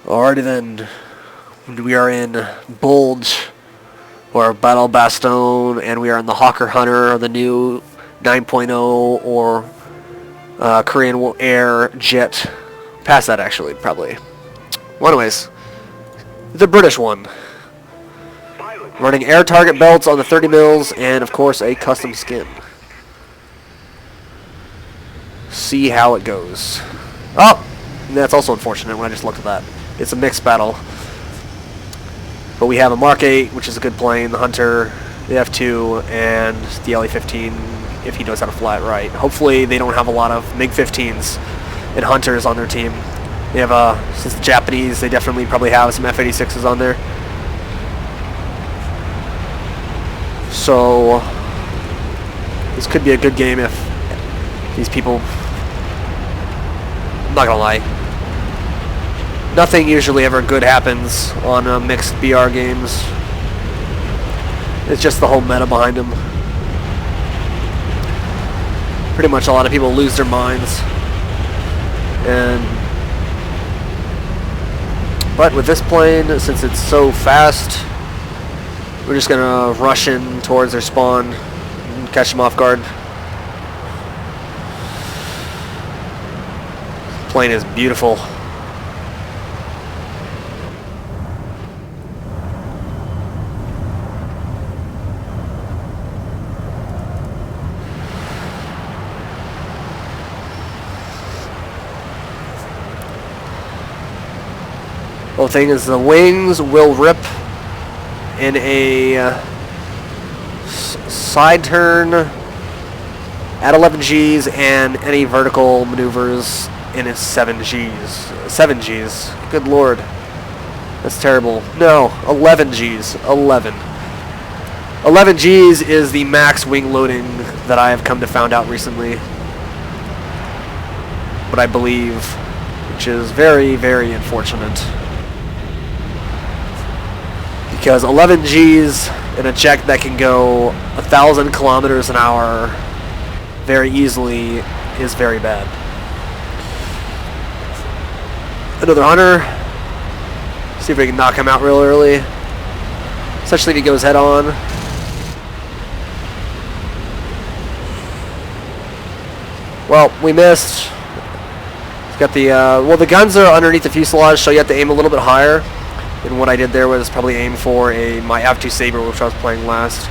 Alrighty then, we are in Bulge, or Battle Bastion, and we are in the Hawker Hunter, the new 9.0, or Korean Air Jet. Past that, actually, probably. Well, anyways, the British one. Running air target belts on the 30 mils, and of course, a custom skin. See how it goes. Oh! That's also unfortunate when I just looked at that. It's a mixed battle. But we have a Mark 8, which is a good plane, the Hunter, the F2, and the LE-15, if he knows how to fly it right. Hopefully they don't have a lot of MiG-15s and Hunters on their team. They have, since the Japanese, they definitely probably have some F-86s on there. So, this could be a good game if these people... I'm not gonna lie. Nothing usually ever good happens on mixed BR games. It's just the whole meta behind them. Pretty much a lot of people lose their minds. But with this plane, since it's so fast, we're just gonna rush in towards their spawn and catch them off guard. Plane is beautiful. The thing is, the wings will rip in a side turn at 11 Gs, and any vertical maneuvers in its 7 Gs. 7 Gs. Good lord. That's terrible. No, 11 Gs. 11. 11 Gs is the max wing loading that I have come to find out recently. But I believe, which is very, very unfortunate. Because 11 Gs in a jet that can go 1,000 kilometers an hour very easily is very bad. Another Hunter. See if we can knock him out real early. Especially if he goes head on. Well, we missed. He's got the, well, the guns are underneath the fuselage, so you have to aim a little bit higher. And what I did there was probably aim for my F2 Saber, which I was playing last.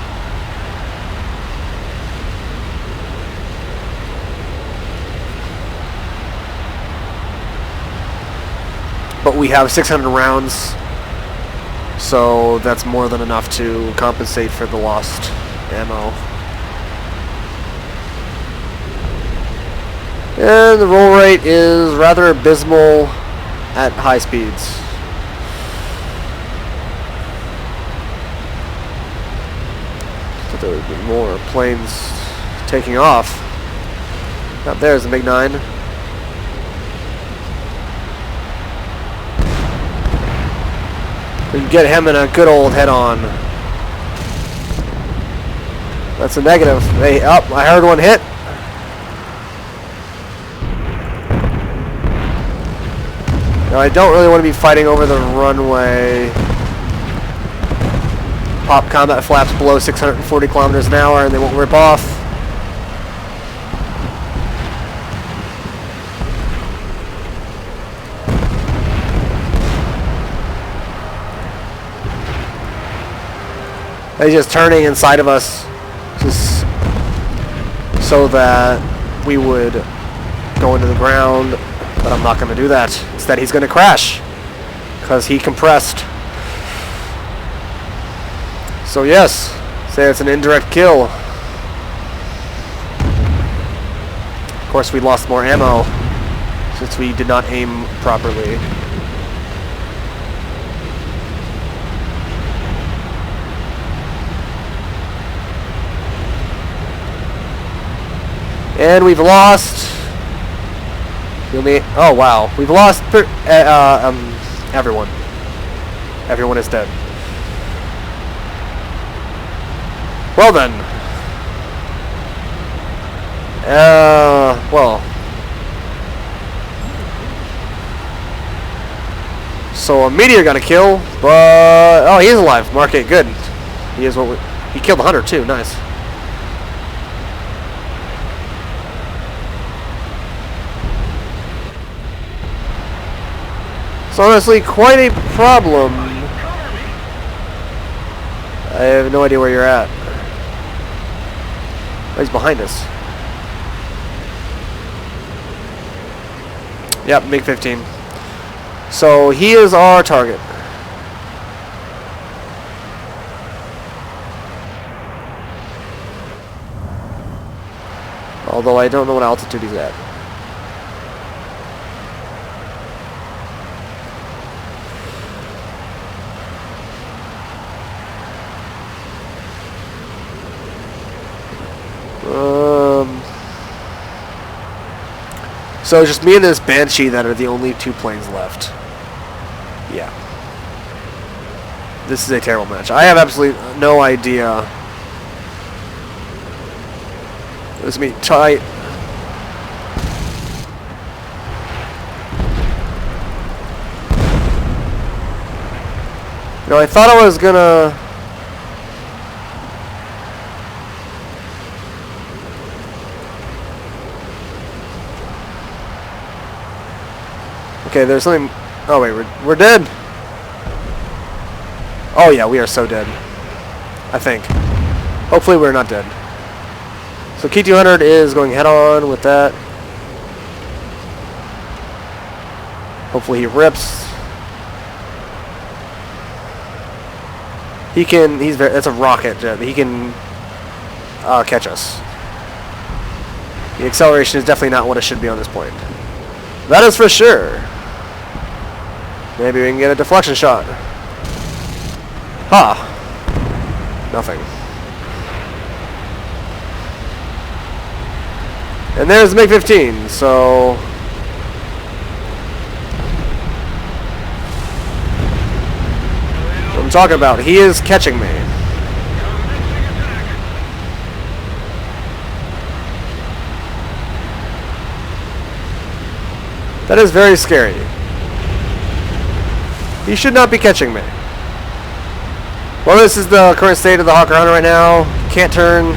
But we have 600 rounds, so that's more than enough to compensate for the lost ammo. And the roll rate is rather abysmal at high speeds. There would be more planes taking off. Up there's the MiG-9. We can get him in a good old head-on. That's a negative. Hey, I heard one hit. Now I don't really want to be fighting over the runway. Pop combat flaps below 640 kilometers an hour and they won't rip off. He's just turning inside of us just so that we would go into the ground, but I'm not going to do that. Instead, he's going to crash because he compressed. So yes, say it's an indirect kill. Of course, we lost more ammo since we did not aim properly. And we've lost... Oh wow, we've lost everyone. Everyone is dead. Well then. Well. So a meteor got a kill, but oh, he is alive. Mark it, good. He is he killed the hunter too. Nice. It's honestly quite a problem. I have no idea where you're at. Oh, he's behind us. Yep, MiG-15. So he is our target. Although I don't know what altitude he's at. So it's just me and this Banshee that are the only 2 planes left. Yeah. This is a terrible match. I have absolutely no idea. This is me tight. You know, I thought I was gonna... Okay, there's something... Oh, wait, we're dead. Oh, yeah, we are so dead. I think. Hopefully we're not dead. So K200 is going head-on with that. Hopefully he rips. He can... That's a rocket jet. He can catch us. The acceleration is definitely not what it should be on this point. That is for sure. Maybe we can get a deflection shot. Ha! Nothing. And there's the MiG-15, so... What I'm talking about, he is catching me. That is very scary. He should not be catching me. Well, this is the current state of the Hawker Hunter right now. Can't turn.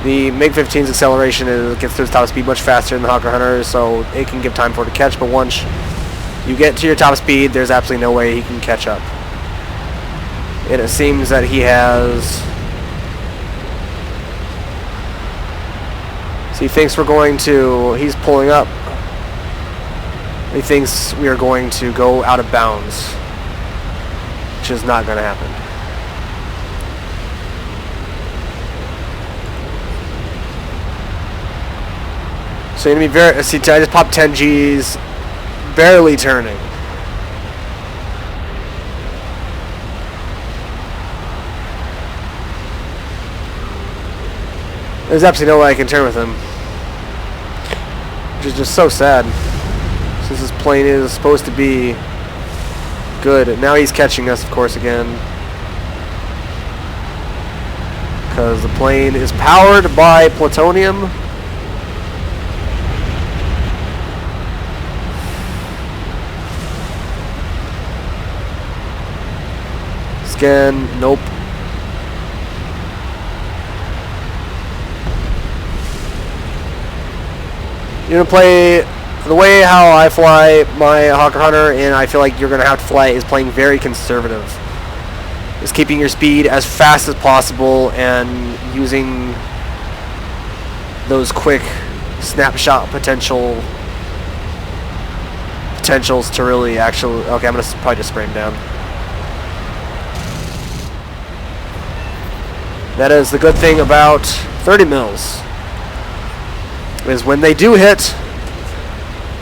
The MiG-15's acceleration gets to its top speed much faster than the Hawker Hunter, so it can give time for it to catch, but once you get to your top speed, there's absolutely no way he can catch up. And it seems that he has... So he thinks we're going to... He's pulling up. He thinks we are going to go out of bounds, which is not going to happen. So you're going to be very... See, I just popped 10 Gs, barely turning. There's absolutely no way I can turn with him. Which is just so sad. Since this plane is supposed to be good. Now he's catching us, of course, again. Because the plane is powered by plutonium. Scan, nope. You're gonna play the way how I fly my Hawker Hunter, and I feel like you're gonna have to fly is playing very conservative. Is keeping your speed as fast as possible and using those quick snapshot potentials to really actually. Okay, I'm gonna probably just spray him down. That is the good thing about 30 mils. Is when they do hit,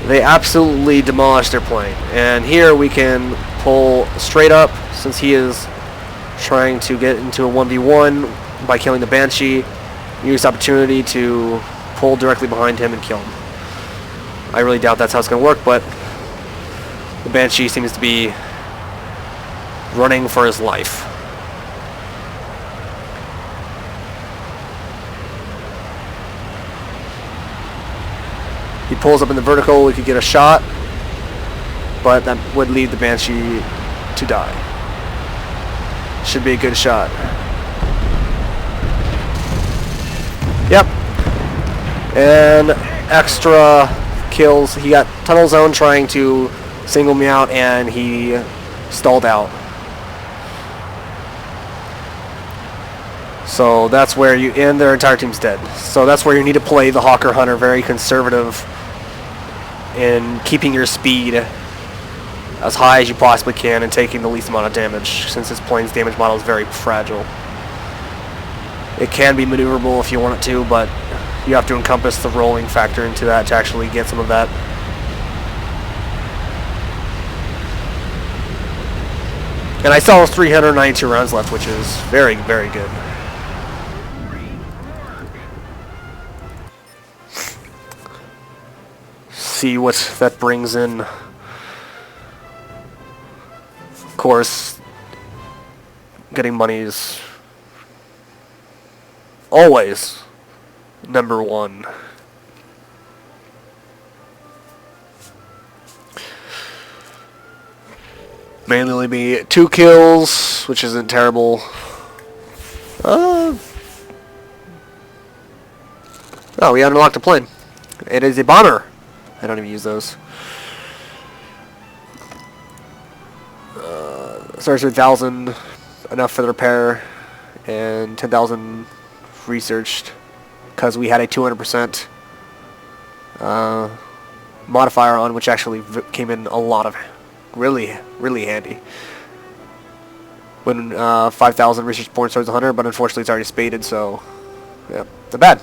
they absolutely demolish their plane. And here we can pull straight up, since he is trying to get into a 1v1 by killing the Banshee. Use the opportunity to pull directly behind him and kill him. I really doubt that's how it's going to work, but the Banshee seems to be running for his life. He pulls up in the vertical, we could get a shot, but that would lead the Banshee to die. Should be a good shot. Yep. And extra kills. He got tunnel zone trying to single me out, and he stalled out. So that's where you, and their entire team's dead. So that's where you need to play the Hawker Hunter very conservative in keeping your speed as high as you possibly can and taking the least amount of damage, since this plane's damage model is very fragile. It can be maneuverable if you want it to, but you have to encompass the rolling factor into that to actually get some of that. And I still have 392 rounds left, which is very, very good. See what that brings in. Of course, getting money is always number one. Mainly be 2 kills, which isn't terrible. Oh, we unlocked a plane. It is a bomber. I don't even use those. Starts with 1,000, enough for the repair, and 10,000 researched, because we had a 200% modifier on, which actually came in a lot of really, really handy. When 5,000 research points towards 100, but unfortunately it's already spaded, so yeah, not bad.